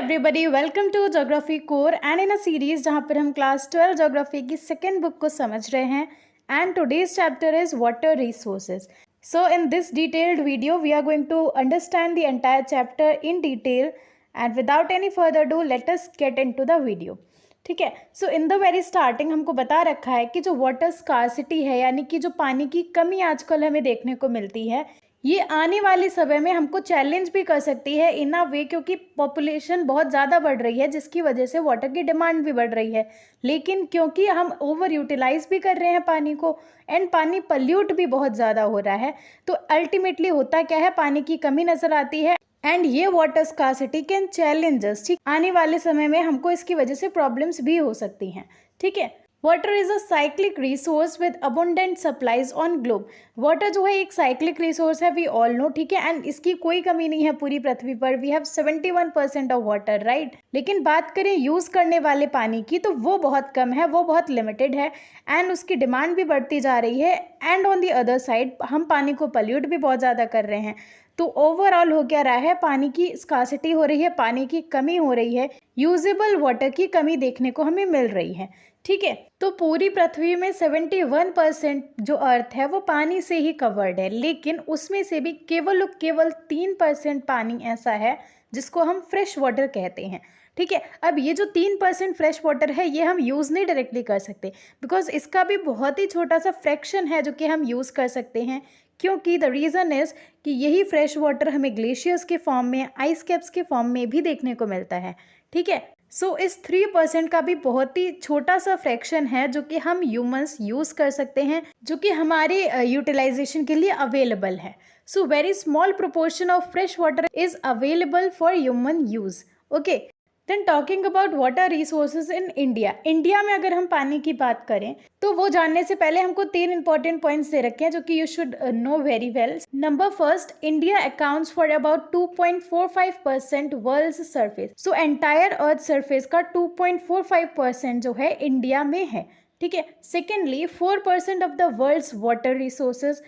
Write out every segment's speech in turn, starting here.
Everybody, welcome to geography core and in a series जहाँ पर हम क्लास 12 ज्योग्राफी की सेकेंड बुक को समझ रहे हैं। And today's chapter is water resources. So in this detailed video we are going to understand the entire chapter in detail and without any further do let us get into the video. ठीक है, so in the very starting हमको बता रखा है कि जो water scarcity है, यानी कि जो पानी की कमी आजकल हमें देखने को मिलती है, ये आने वाले समय में हमको चैलेंज भी कर सकती है इन अ वे, क्योंकि पॉपुलेशन बहुत ज़्यादा बढ़ रही है जिसकी वजह से वाटर की डिमांड भी बढ़ रही है। लेकिन क्योंकि हम ओवर यूटिलाइज भी कर रहे हैं पानी को एंड पानी पल्यूट भी बहुत ज़्यादा हो रहा है, तो अल्टीमेटली होता क्या है, पानी की कमी नज़र आती है एंड ये वाटर स्कार्सिटी कैन चैलेंजेस। ठीक, आने वाले समय में हमको इसकी वजह से प्रॉब्लम्स भी हो सकती हैं। ठीक है, water is a cyclic resource with abundant supplies on globe. Water जो है एक साइक्लिक रिसोर्स है, वी ऑल नो। ठीक है, एंड इसकी कोई कमी नहीं है पूरी पृथ्वी पर। We have 71% of water, right. लेकिन बात करें यूज करने वाले पानी की, तो वो बहुत कम है, वो बहुत लिमिटेड है एंड उसकी डिमांड भी बढ़ती जा रही है। And on the other side हम पानी को पल्यूट भी बहुत ज़्यादा कर रहे हैं। तो ओवरऑल हो क्या रहा है, पानी की स्कार्सिटी हो रही है, पानी की कमी हो रही है, यूजेबल वाटर की कमी देखने को हमें मिल रही है। ठीक है, तो पूरी पृथ्वी में 71% जो अर्थ है वो पानी से ही कवर्ड है, लेकिन उसमें से भी केवल 3% पानी ऐसा है जिसको हम फ्रेश वाटर कहते हैं। ठीक है, अब ये जो 3% फ्रेश वाटर है ये हम यूज़ नहीं डायरेक्टली कर सकते, बिकॉज इसका भी बहुत ही छोटा सा फ्रैक्शन है जो कि हम यूज़ कर सकते हैं। क्योंकि द रीज़न इज़ कि यही फ्रेश वाटर हमें ग्लेशियर्स के फॉर्म में, आइस कैप्स के फॉर्म में भी देखने को मिलता है। ठीक है, सो इस 3% का भी बहुत ही छोटा सा फ्रैक्शन है जो कि हम ह्यूमंस यूज़ कर सकते हैं, जो कि हमारे यूटिलाइजेशन के लिए अवेलेबल है। So very small proportion of fresh water is available for human use. Okay, then talking about water resources in India. India में अगर हम पानी की बात करें तो वो जानने से पहले हमको 3 इंपॉर्टेंट पॉइंट्स दे रखे हैं जो कि you should know very well. Number first, India accounts for about 2.45% world surface. So entire earth surface का 2.45% जो है इंडिया में है। ठीक है, secondly 4% of the world's water resources.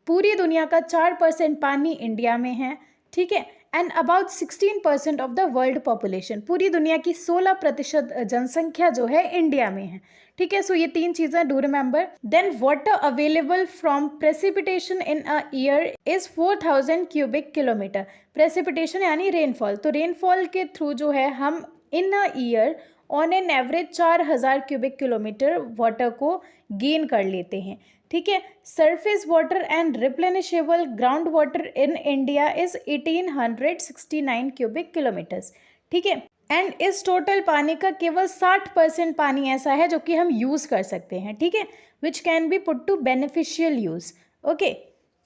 पूरी दुनिया का 4% पानी इंडिया में है। ठीक है, and about 16% of the world population, पूरी दुनिया की 16% जनसंख्या जो है इंडिया में है। ठीक है, सो ये 3 चीजें do remember. Then water available from precipitation in a year is 4000 cubic kilometer. Precipitation यानी रेनफॉल, तो रेनफॉल के थ्रू जो है हम in a year on an average 4000 cubic kilometer water को गेन कर लेते हैं। ठीक है, surface water and replenishable ground water in India is 1869 cubic kilometres. ठीक है, एंड इस टोटल पानी का केवल 60% पानी ऐसा है जो कि हम यूज़ कर सकते हैं। ठीक है, which can be put to beneficial use. Okay,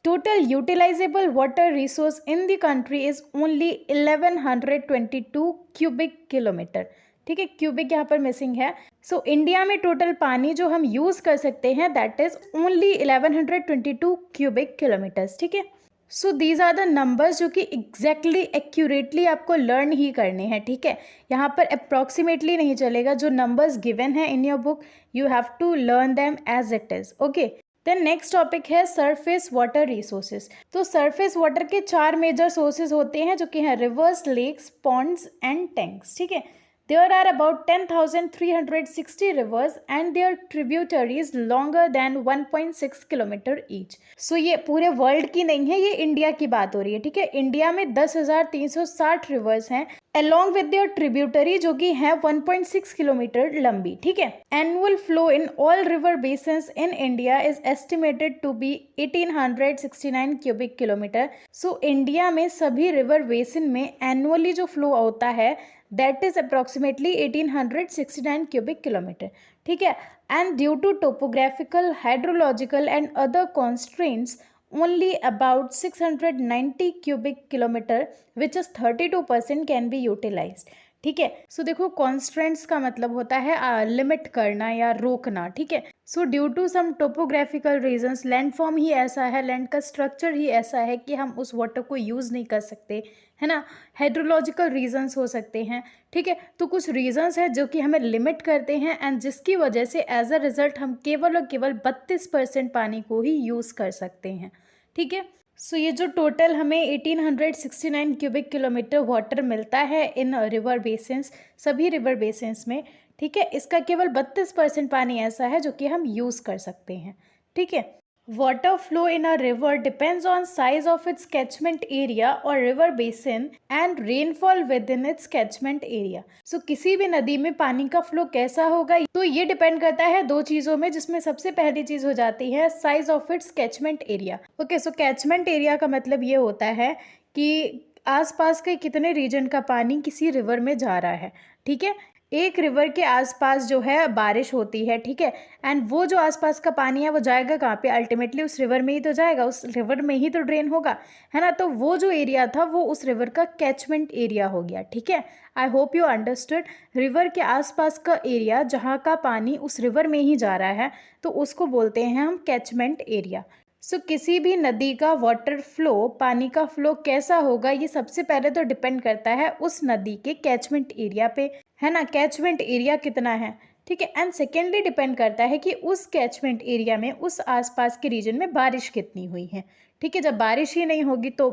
total utilizable water resource in the country is only 1122 cubic kilometer. ठीक है, क्यूबिक यहाँ पर मिसिंग है। सो इंडिया में टोटल पानी जो हम यूज़ कर सकते हैं that is only 1122 cubic kilometres. ठीक है, so these are the numbers जो कि एग्जैक्टली एक्यूरेटली आपको लर्न ही करने हैं। ठीक है, यहाँ पर अप्रॉक्सीमेटली नहीं चलेगा, जो नंबर्स गिवन है in your book you have to learn them as it is. Okay, then next topic है सरफेस वाटर रिसोर्सेज। तो सरफेस वाटर के 4 मेजर सोर्सेज होते हैं जो कि हैं rivers, lakes, ponds and tanks. ठीक है, there are about 10,360 rivers and their tributaries longer than 1.6 kilometre each. So ये पूरे वर्ल्ड की नहीं है, ये इंडिया की बात हो रही है। ठीक है, इंडिया में 10,360 रिवर्स हैं along with their tributary जो कि है 1.6 किलोमीटर लंबी। ठीक है, annual flow in all river basins in India is estimated to be 1869 cubic kilometre. So India में सभी रिवर बेसिन में एनुअली जो फ्लो होता है that is approximately 1869 cubic kilometer. ठीक है, and due to topographical, hydrological and other constraints only about 690 cubic kilometer which is 32% can be utilized. ठीक है, सो देखो कॉन्स्ट्रेंट्स का मतलब होता है लिमिट करना या रोकना। ठीक है, so due to some topographical reasons, land form ही ऐसा है, लैंड का स्ट्रक्चर ही ऐसा है कि हम उस वाटर को यूज़ नहीं कर सकते, है ना। हाइड्रोलॉजिकल रीजंस हो सकते हैं। ठीक है, तो कुछ रीजंस है जो कि हमें लिमिट करते हैं एंड जिसकी वजह से एज अ रिजल्ट हम केवल और केवल 32% पानी को ही यूज़ कर सकते हैं। ठीक है, सो ये जो टोटल हमें 1869 क्यूबिक किलोमीटर वाटर मिलता है इन रिवर बेसिन्स, सभी रिवर बेसिन्स में, ठीक है, इसका केवल 32% पानी ऐसा है जो कि हम यूज़ कर सकते हैं, ठीक है। Water flow in a river depends on size of its catchment area और river basin and rainfall within its catchment area. So किसी भी नदी में पानी का फ्लो कैसा होगा तो ये डिपेंड करता है दो चीज़ों में, जिसमें सबसे पहली चीज़ हो जाती है size of its catchment area. Okay, so catchment area का मतलब ये होता है कि आसपास के कितने रीजन का पानी किसी रिवर में जा रहा है, ठीक है। एक रिवर के आसपास जो है बारिश होती है, ठीक है, एंड वो जो आसपास का पानी है वो जाएगा कहाँ पे, अल्टीमेटली उस रिवर में ही तो जाएगा, उस रिवर में ही तो ड्रेन होगा, है ना। तो वो जो एरिया था वो उस रिवर का कैचमेंट एरिया हो गया, ठीक है। I hope you understood. River के आसपास का एरिया जहाँ का पानी उस रिवर में ही जा रहा है तो उसको बोलते हैं हम कैचमेंट एरिया। सो किसी भी नदी का वाटर फ्लो, पानी का फ्लो कैसा होगा, ये सबसे पहले तो डिपेंड करता है उस नदी के कैचमेंट एरिया पे, है ना, कैचमेंट एरिया कितना है, ठीक है। एंड सेकेंडली डिपेंड करता है कि उस कैचमेंट एरिया में, उस आसपास के रीजन में बारिश कितनी हुई है, ठीक है। जब बारिश ही नहीं होगी तो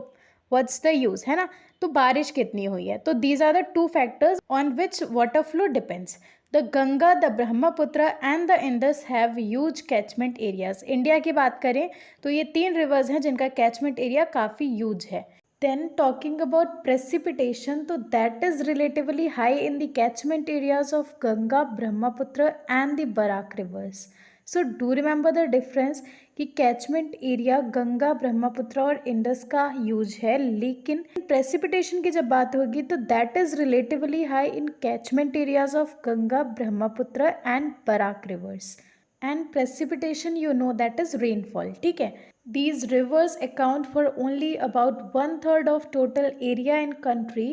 व्हाट्स द यूज, है ना। तो बारिश कितनी हुई है, तो these are the two factors on which water flow depends. The Ganga, the Brahmaputra and the Indus have huge catchment areas. India की बात करें तो ये 3 रिवर्स हैं जिनका कैचमेंट एरिया काफ़ी ह्यूज है। Then talking about precipitation, तो that is relatively high in the catchment areas of Ganga, Brahmaputra and the Barak rivers. So do remember the difference कि कैचमेंट एरिया गंगा, ब्रह्मपुत्र और इंडस का use है, लेकिन precipitation की जब बात होगी तो that is relatively high in catchment areas of Ganga, Brahmaputra and Barak rivers. And precipitation you know that is rainfall, ठीक है। These rivers account for only about 1/3 of total area in country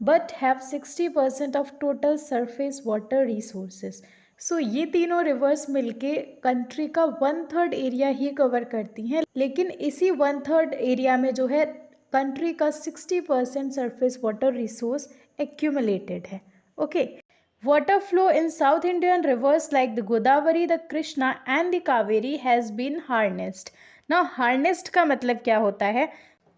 but have 60% of total surface water resources. So ये तीनों reverse मिलके country का 1/3 area ही cover करती हैं, लेकिन इसी 1/3 एरिया में जो है कंट्री का 60% सरफेस वाटर रिसोर्स एक्यूमुलेटेड है। Okay, water flow in South Indian rivers like the Godavari, the Krishna and the Kaveri has been harnessed. ना हार्नेस्ड का मतलब क्या होता है,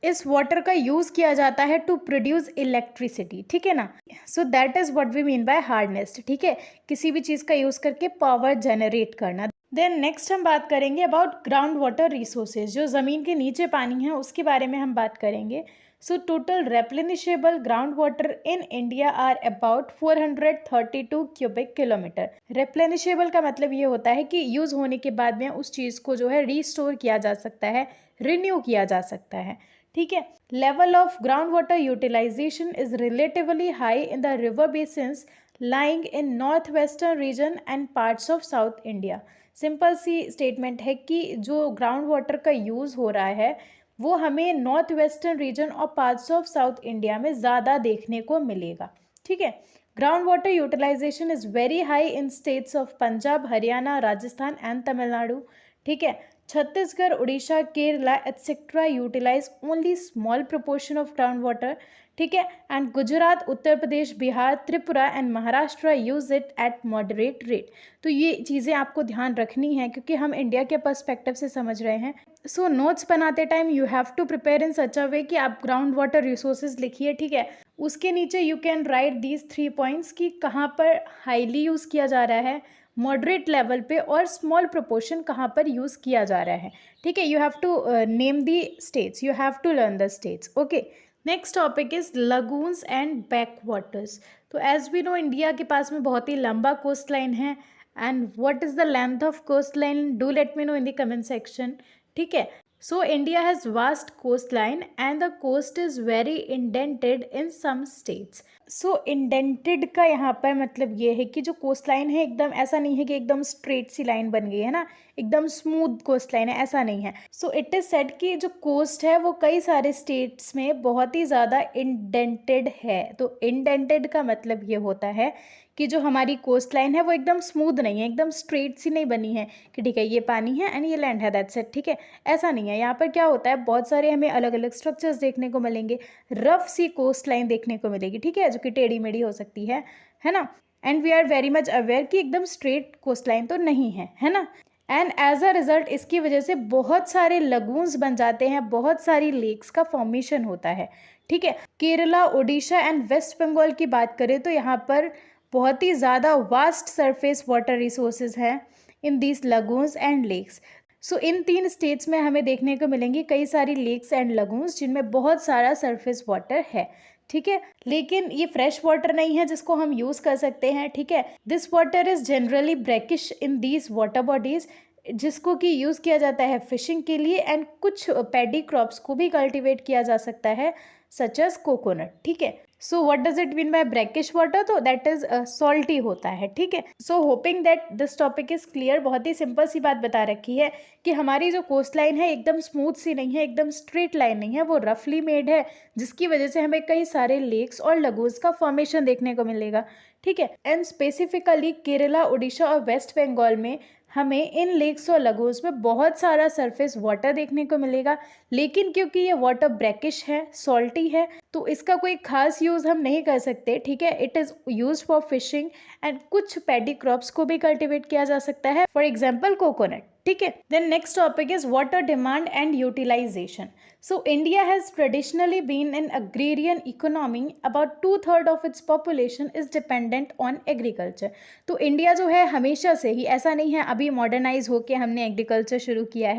इस वाटर का यूज़ किया जाता है टू प्रोड्यूस इलेक्ट्रिसिटी, ठीक है ना। So that is what we mean by harnessed, ठीक है, किसी भी चीज़ का यूज़ करके पावर जनरेट करना। देन नेक्स्ट हम बात करेंगे अबाउट ग्राउंड वाटर रिसोर्सेज, जो ज़मीन के नीचे पानी है उसके बारे में हम बात करेंगे। So total replenishable ground water in India are about 432 cubic kilometre. replenishable का मतलब ये होता है कि यूज़ होने के बाद में उस चीज़ को जो है रीस्टोर किया जा सकता है, रिन्यू किया जा सकता है, ठीक है। Level of ground water utilisation is relatively high in the river basins lying in north western region and parts of South India. Simple सी स्टेटमेंट है कि जो ग्राउंड वाटर का यूज़ हो रहा है वो हमें नॉर्थ वेस्टर्न रीजन और पार्ट्स ऑफ साउथ इंडिया में ज़्यादा देखने को मिलेगा, ठीक है। Ground water utilisation is very high in states of Punjab, Haryana, Rajasthan and Tamil Nadu, ठीक है। Chhattisgarh, Orissa, Kerala etcetera utilise only small proportion of ground water, ठीक है। And Gujarat, Uttar Pradesh, Bihar, Tripura and Maharashtra use it at moderate rate. तो ये चीज़ें आपको ध्यान रखनी है क्योंकि हम इंडिया के पर्सपेक्टिव से समझ रहे हैं। सो नोट्स बनाते time you have to prepare in such a way कि आप ग्राउंड वाटर रिसोर्सेज लिखिए, ठीक है। उसके नीचे you can write these 3 points कि कहाँ पर हाईली यूज़ किया जा रहा है, मॉडरेट लेवल पे, और स्मॉल प्रोपोर्शन कहाँ पर यूज़ किया जा रहा है, ठीक है। You have to name the states, you have to learn the states. Okay, next topic is lagoons and back waters. तो एज वी नो इंडिया के पास में बहुत ही लंबा कोस्ट लाइन है, and what is the length of coast line, do let me know in the comment section, ठीक है। So India has vast coast line and the coast is very indented in some states. So indented का यहाँ पर मतलब ये है कि जो कोस्ट लाइन है एकदम ऐसा नहीं है कि एकदम स्ट्रेट सी लाइन बन गई है ना, एकदम स्मूथ कोस्ट लाइन है, ऐसा नहीं है। सो इट इज़ सेड कि जो कोस्ट है वो कई सारे स्टेट्स में बहुत ही ज़्यादा इंडेंटेड है। तो इंडेंटेड का मतलब ये होता है कि जो हमारी कोस्ट लाइन है वो एकदम स्मूथ नहीं है, एकदम स्ट्रेट सी नहीं बनी है कि ठीक है ये पानी है एंड ये लैंड है, दैट्स इट, ठीक है, ऐसा नहीं है। यहाँ पर क्या होता है, बहुत सारे हमें अलग अलग स्ट्रक्चर्स देखने को मिलेंगे, रफ सी कोस्ट लाइन देखने को मिलेगी, ठीक है, जो कि टेढ़ी मेढ़ी हो सकती है ना। And we are very much aware कि एकदम स्ट्रेट कोस्ट लाइन तो नहीं है, है ना। एंड एज अ रिजल्ट इसकी वजह से बहुत सारे लगून्स बन जाते हैं, बहुत सारी लेक्स का फॉर्मेशन होता है, ठीक है। केरला, ओडिशा एंड वेस्ट बंगाल की बात करें तो यहाँ पर बहुत ही ज़्यादा वास्ट सरफेस वाटर रिसोर्सेज हैं in these lagoons and lakes. So in 3 states में हमें देखने को मिलेंगी कई सारी लेक्स एंड लगून्स जिनमें बहुत सारा सरफेस वाटर है, ठीक है। लेकिन ये फ्रेश वाटर नहीं है जिसको हम यूज़ कर सकते हैं, ठीक है। This water is generally brackish in these water bodies, जिसको कि यूज़ किया जाता है फिशिंग के लिए एंड कुछ पैडी क्रॉप्स को भी कल्टीवेट किया जा सकता है सच एज कोकोनट, ठीक है। So what does it mean by brackish water? तो दैट इज सॉल्टी होता है, ठीक है। सो hoping that this topic is clear. बहुत ही सिंपल सी बात बता रखी है कि हमारी जो कोस्ट लाइन है एकदम स्मूथ सी नहीं है, एकदम स्ट्रेट लाइन नहीं है, वो रफली मेड है, जिसकी वजह से हमें कई सारे लेक्स और लगून्स का फॉर्मेशन देखने को मिलेगा, ठीक है। एंड स्पेसिफिकली केरला, उड़ीसा और वेस्ट बंगाल में हमें इन लेक्स और लगून्स में बहुत सारा सरफेस वाटर देखने को मिलेगा, लेकिन क्योंकि ये वाटर ब्रैकिश है, सॉल्टी है, तो इसका कोई खास यूज़ हम नहीं कर सकते, ठीक है। It is use for fishing and कुछ पैडी क्रॉप्स को भी कल्टिवेट किया जा सकता है, फॉर एग्जाम्पल कोकोनट, ठीक है। Then next topic is water demand and utilisation. So India has traditionally been an agrarian economy, about 2/3 of its population is dependent on agriculture. तो इंडिया जो है हमेशा से ही, ऐसा नहीं है अभी मॉडर्नाइज होके हमने एग्रीकल्चर शुरू किया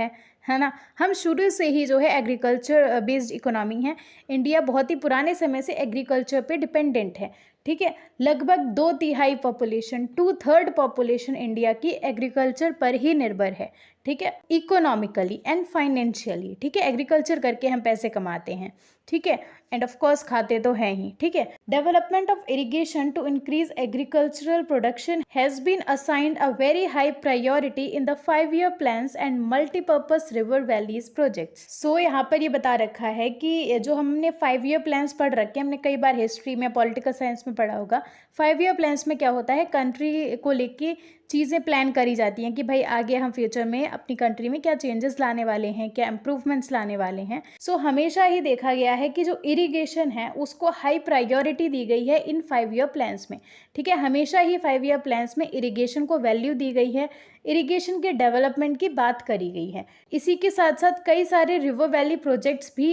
है ना, हम शुरू से ही जो है एग्रीकल्चर बेस्ड इकोनॉमी है। इंडिया बहुत ही पुराने समय से एग्रीकल्चर पे डिपेंडेंट है, ठीक है। लगभग 2/3 पॉपुलेशन, 2/3 पॉपुलेशन इंडिया की एग्रीकल्चर पर ही निर्भर है, ठीक है, इकोनॉमिकली एंड फाइनेंशियली, ठीक है। एग्रीकल्चर करके हम पैसे कमाते हैं, ठीक है, एंड ऑफ कोर्स खाते तो हैं ही, ठीक है। Development of irrigation to increase agricultural production has been assigned a very high priority in the 5-year plans and multipurpose river valleys projects. So यहाँ पर ये बता रखा है कि जो हमने 5-year प्लान्स पढ़ रखे हैं, हमने कई बार हिस्ट्री में, पॉलिटिकल साइंस में पढ़ा होगा। 5-year प्लान्स में क्या होता है, कंट्री को लेके चीज़ें प्लान करी जाती हैं कि भाई आगे हम फ्यूचर में अपनी कंट्री में क्या चेंजेस लाने वाले हैं, क्या इम्प्रूवमेंट्स लाने वाले हैं। सो हमेशा ही देखा गया है कि जो इरिगेशन है उसको हाई प्रायोरिटी दी गई है इन 5-year प्लान्स में, ठीक है। हमेशा ही 5-year प्लान्स में इरिगेशन को वैल्यू दी गई है, इरिगेशन के डेवलपमेंट की बात करी गई है। इसी के साथ साथ कई सारे रिवर वैली प्रोजेक्ट्स भी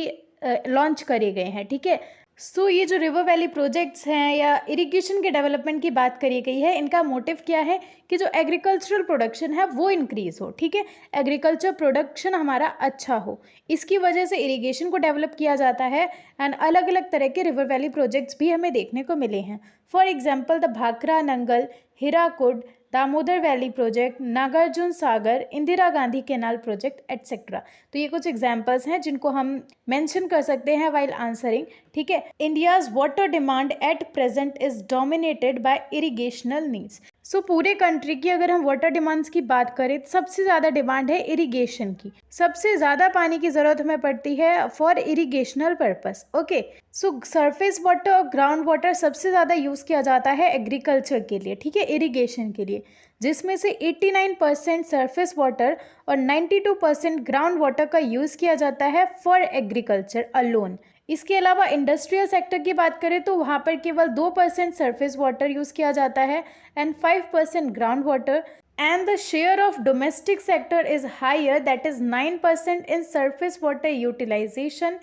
लॉन्च करे गए हैं, ठीक है। सो ये जो रिवर वैली प्रोजेक्ट्स हैं या इरिगेशन के डेवलपमेंट की बात करी गई है, इनका मोटिव क्या है कि जो एग्रीकल्चरल प्रोडक्शन है वो इंक्रीज़ हो, ठीक है। एग्रीकल्चर प्रोडक्शन हमारा अच्छा हो, इसकी वजह से इरिगेशन को डेवलप किया जाता है एंड अलग अलग तरह के रिवर वैली प्रोजेक्ट्स भी हमें देखने को मिले हैं। For example the Bhakra Nangal, Hirakud, Damodar valley project, Nagarjuna Sagar, Indira Gandhi canal project etcetera. तो ये कुछ एग्जांपल्स हैं जिनको हम मेंशन कर सकते हैं वाइल आंसरिंग, ठीक है। India's water demand at present is dominated by irrigational needs. So पूरे कंट्री की अगर हम वाटर डिमांड्स की बात करें तो सबसे ज़्यादा डिमांड है इरिगेशन की, सबसे ज़्यादा पानी की ज़रूरत हमें पड़ती है for irrigational purpose, okay. So surface water और ग्राउंड वाटर सबसे ज़्यादा यूज़ किया जाता है एग्रीकल्चर के लिए, ठीक है, इरिगेशन के लिए, जिसमें से 89% सरफेस वाटर और 92% ग्राउंड वाटर का यूज़ किया जाता है फॉर एग्रीकल्चर अलोन। इसके अलावा इंडस्ट्रियल सेक्टर की बात करें तो वहाँ पर केवल 2% सरफेस वाटर यूज़ किया जाता है and 5% ground water, and the share of domestic sector is higher, that is 9% in surface water utilization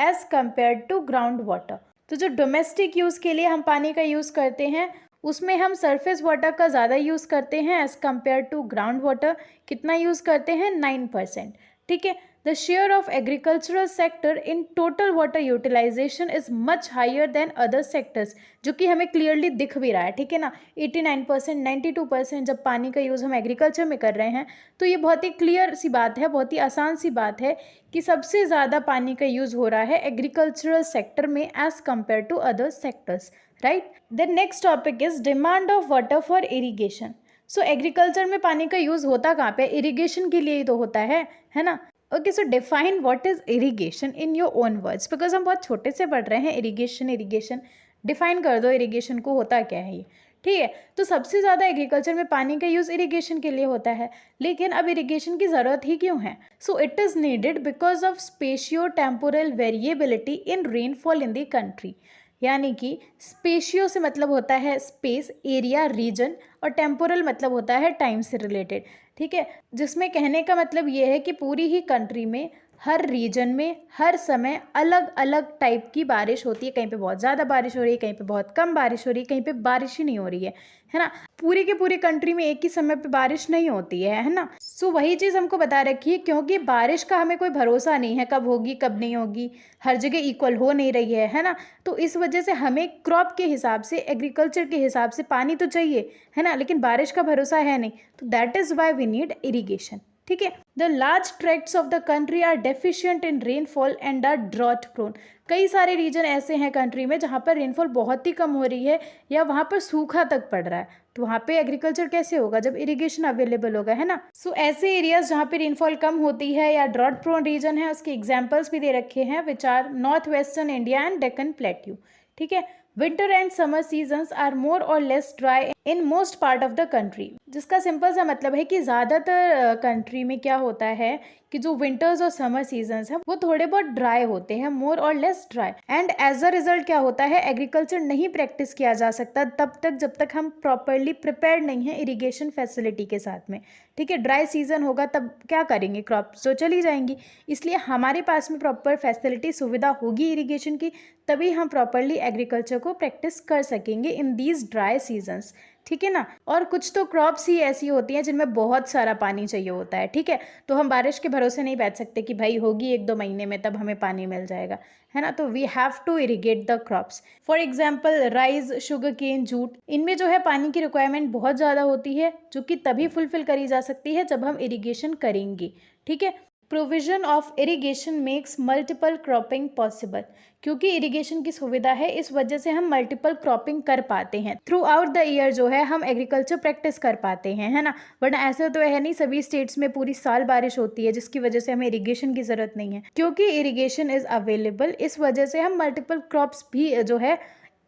as compared to ground water। तो जो डोमेस्टिक यूज़ के लिए हम पानी का यूज़ करते हैं उसमें हम सरफेस वाटर का ज़्यादा यूज़ करते हैं as compare to ground water. कितना यूज़ करते हैं? 9%, ठीक है। The share of agricultural sector in total water utilisation is much higher than other sectors, जो कि हमें क्लियरली दिख भी रहा है, ठीक है ना। 89%, 92% जब पानी का यूज़ हम एग्रीकल्चर में कर रहे हैं तो ये बहुत ही क्लियर सी बात है, बहुत ही आसान सी बात है कि सबसे ज़्यादा पानी का यूज़ हो रहा है एग्रीकल्चरल सेक्टर में as compare to other sectors, right. The next topic is demand of water for irrigation. So agriculture में पानी का यूज़ होता कहाँ पे? इरीगेशन के लिए ही तो होता है ना। Okay, so define what is irrigation in your own words, because हम बहुत छोटे से पढ़ रहे हैं इरीगेशन डिफाइन कर दो इरीगेशन को, होता क्या है ये, ठीक है। तो सबसे ज़्यादा एग्रीकल्चर में पानी का यूज़ इरीगेशन के लिए होता है, लेकिन अब इरीगेशन की ज़रूरत ही क्यों है? So it is needed because of spatio temporal variability in rainfall in the country. यानी कि स्पेशियो से मतलब होता है स्पेस, एरिया, रीजन, और टेम्पोरल मतलब होता है टाइम से रिलेटेड। ठीक है, जिसमें कहने का मतलब ये है कि पूरी ही कंट्री में हर रीजन में हर समय अलग अलग टाइप की बारिश होती है। कहीं पे बहुत ज़्यादा बारिश हो रही है, कहीं पे बहुत कम बारिश हो रही है, कहीं पे बारिश ही नहीं हो रही है ना। पूरी के पूरी कंट्री में एक ही समय पे बारिश नहीं होती है ना। सो वही चीज़ हमको बता रखी है, क्योंकि बारिश का हमें कोई भरोसा नहीं है कब होगी कब नहीं होगी, हर जगह इक्वल हो नहीं रही है ना। तो इस वजह से हमें क्रॉप के हिसाब से, एग्रीकल्चर के हिसाब से पानी तो चाहिए है ना, लेकिन बारिश का भरोसा है नहीं। तो that is why we need irrigation. ठीक है, the large tracts of the country are deficient in rainfall and are drought prone. कई सारे रीजन ऐसे हैं कंट्री में जहाँ पर रेनफॉल बहुत ही कम हो रही है या वहाँ पर सूखा तक पड़ रहा है। तो वहाँ पे एग्रीकल्चर कैसे होगा जब इरिगेशन अवेलेबल होगा, है ना। सो ऐसे एरियाज जहाँ पे रेनफॉल कम होती है या ड्रॉट प्रोन रीजन है, उसके एग्जाम्पल्स भी दे रखे हैं, which are north western India and Deccan plateau. ठीक है, winter and summer seasons are more और less dry in most part of the country. जिसका सिंपल सा मतलब है कि ज़्यादातर कंट्री में क्या होता है कि जो विंटर्स और समर सीजन्स हैं वो थोड़े बहुत ड्राई होते हैं, मोर और less dry. And as a result क्या होता है, एग्रीकल्चर नहीं प्रैक्टिस किया जा सकता तब तक जब तक हम प्रॉपरली प्रिपेयर्ड नहीं है इरिगेशन फैसिलिटी के साथ में। ठीक है, ड्राई सीजन होगा तब क्या करेंगे, क्रॉप्स तो चली जाएंगी। इसलिए हमारे पास में प्रॉपर फैसिलिटी सुविधा होगी इरिगेशन की, तभी हम प्रॉपरली एग्रीकल्चर को प्रैक्टिस कर सकेंगे इन दीज ड्राई सीजन्स। ठीक है ना। और कुछ तो क्रॉप्स ही ऐसी होती हैं जिनमें बहुत सारा पानी चाहिए होता है। ठीक है, तो हम बारिश के भरोसे नहीं बैठ सकते कि भाई होगी 1-2 महीने में तब हमें पानी मिल जाएगा, है ना। तो we have to irrigate the crops. For example rice, sugar cane, jute, इनमें जो है पानी की रिक्वायरमेंट बहुत ज़्यादा होती है, जो कि तभी फुलफिल करी जा सकती है जब हम इरिगेशन करेंगे। ठीक है, provision of irrigation makes multiple cropping possible. क्योंकि इरिगेशन की सुविधा है इस वजह से हम मल्टीपल क्रॉपिंग कर पाते हैं, थ्रू आउट द ईयर जो है हम एग्रीकल्चर प्रैक्टिस कर पाते हैं, है ना। वरना ऐसे तो है नहीं सभी स्टेट्स में पूरी साल बारिश होती है जिसकी वजह से हमें इरिगेशन की जरूरत नहीं है। क्योंकि इरिगेशन इज अवेलेबल इस वजह से हम मल्टीपल क्रॉप्स भी जो है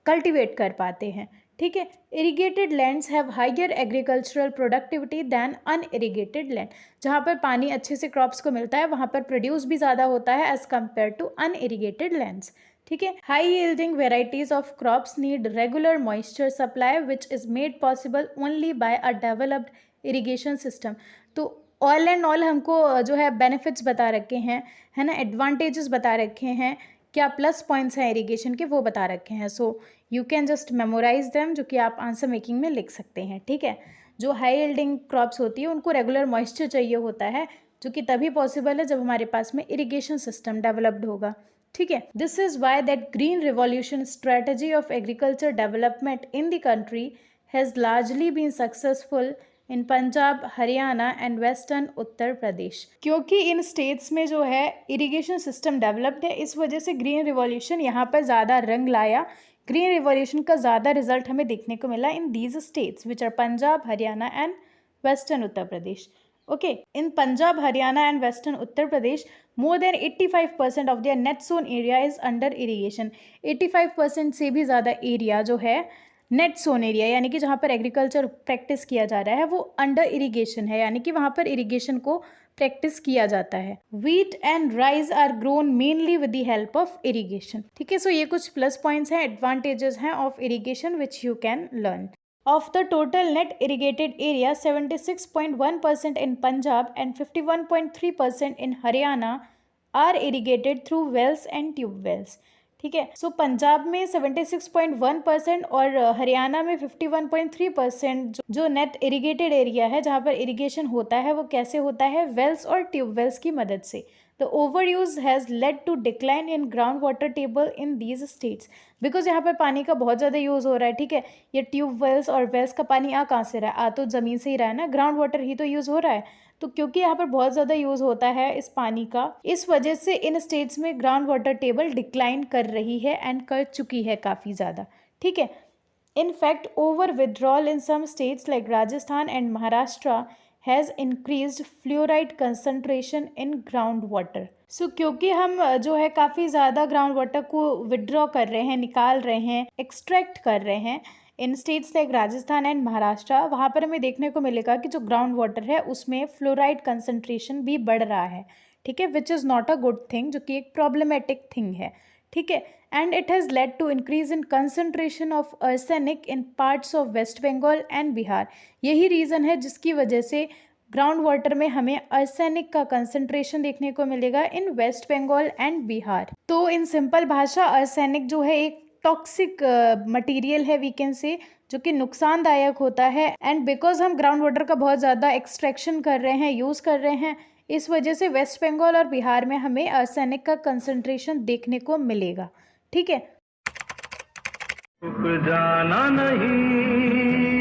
कल्टिवेट कर पाते हैं। ठीक है, irrigated lands have higher agricultural productivity than unirrigated land. जहाँ पर पानी अच्छे से क्रॉप्स को मिलता है वहाँ पर प्रोड्यूस भी ज़्यादा होता है as compare to unirrigated lands. ठीक है, high yielding varieties of crops need regular moisture supply which is made possible only by a developed irrigation system. तो ऑल एंड ऑल हमको जो है बेनिफिट्स बता रखे हैं, है ना, एडवांटेजेस बता रखे हैं, क्या प्लस पॉइंट्स हैं इरिगेशन के वो बता रखे हैं। So you can just memorise them, जो कि आप आंसर मेकिंग में लिख सकते हैं। ठीक है, जो हाई यील्डिंग क्रॉप्स होती है उनको रेगुलर मॉइस्चर चाहिए होता है, जो कि तभी पॉसिबल है जब हमारे पास में इरिगेशन सिस्टम डेवलप्ड होगा। ठीक है, this is why that green revolution strategy of agriculture development in the country has largely been successful in Punjab, Haryana and western Uttar Pradesh. क्योंकि इन स्टेट्स में जो है इरिगेशन सिस्टम डेवलप्ड है इस वजह से ग्रीन रिवॉल्यूशन यहाँ पर ज़्यादा रंग लाया। ग्रीन रिवॉल्यूशन का ज़्यादा रिजल्ट हमें देखने को मिला in these states which are Punjab, Haryana and western Uttar Pradesh. Okay, in Punjab, Haryana and western Uttar Pradesh more than 85% of their net zone area is under irrigation। 85% से भी ज़्यादा एरिया जो है नेट सोन एरिया यानी कि जहाँ पर एग्रीकल्चर प्रैक्टिस किया जा रहा है वो अंडर इरिगेशन है, यानी कि वहाँ पर इरिगेशन को प्रैक्टिस किया जाता है। Wheat and rice are grown mainly with the help of irrigation. ठीक है, सो ये कुछ प्लस पॉइंट्स हैं, एडवांटेजेस हैं of irrigation which you can learn. Of the total net irrigated area, 76.1% in Punjab and 51.3% in Haryana are irrigated through wells and tube wells। ठीक है, सो पंजाब में 76.1% और हरियाणा में 51.3% जो नेट इरिगेटेड एरिया है जहाँ पर इरिगेशन होता है वो कैसे होता है, वेल्स और ट्यूब वेल्स की मदद से। The overuse has led to decline in groundwater table in these states। Because यहाँ पर पानी का बहुत ज़्यादा यूज़ हो रहा है। ठीक है, ये ट्यूब वेल्स और वेल्स का पानी आ कहाँ से रहा है, आ तो ज़मीन से ही रहा है ना, ग्राउंड वाटर ही तो यूज़ हो रहा है। तो क्योंकि यहाँ पर बहुत ज़्यादा यूज़ होता है इस पानी का, इस वजह से इन स्टेट्स में ग्राउंड वाटर टेबल डिक्लाइन कर रही है एंड कर चुकी है काफ़ी ज़्यादा। ठीक है, in fact over withdrawal in some states like Rajasthan and Maharashtra has increased fluoride concentration in ground water. So क्योंकि हम जो है काफ़ी ज़्यादा ग्राउंड वाटर को विड्रॉ कर रहे हैं, निकाल रहे हैं, एक्सट्रैक्ट कर रहे हैं in states like Rajasthan and Maharashtra, वहाँ पर हमें देखने को मिलेगा कि जो ग्राउंड वाटर है उसमें फ्लोराइड कंसंट्रेशन भी बढ़ रहा है। ठीक है, which is not a good thing, जो कि एक प्रॉब्लमेटिक थिंग है। ठीक है। And it has led to increase in concentration of arsenic in parts of West Bengal and Bihar. यही रीज़न है जिसकी वजह से ग्राउंड वाटर में हमें आर्सेनिक का कंसंट्रेशन देखने को मिलेगा इन वेस्ट बंगाल एंड बिहार। तो इन सिंपल भाषा आर्सेनिक जो है एक टॉक्सिक मटेरियल है वी कैन से, जो कि नुकसानदायक होता है। एंड बिकॉज हम ग्राउंड वाटर का बहुत ज़्यादा एक्सट्रैक्शन कर रहे हैं, यूज़ कर रहे हैं, इस वजह से वेस्ट बंगाल और बिहार में हमें आर्सेनिक का कंसंट्रेशन देखने को मिलेगा। ठीक है। जाना नहीं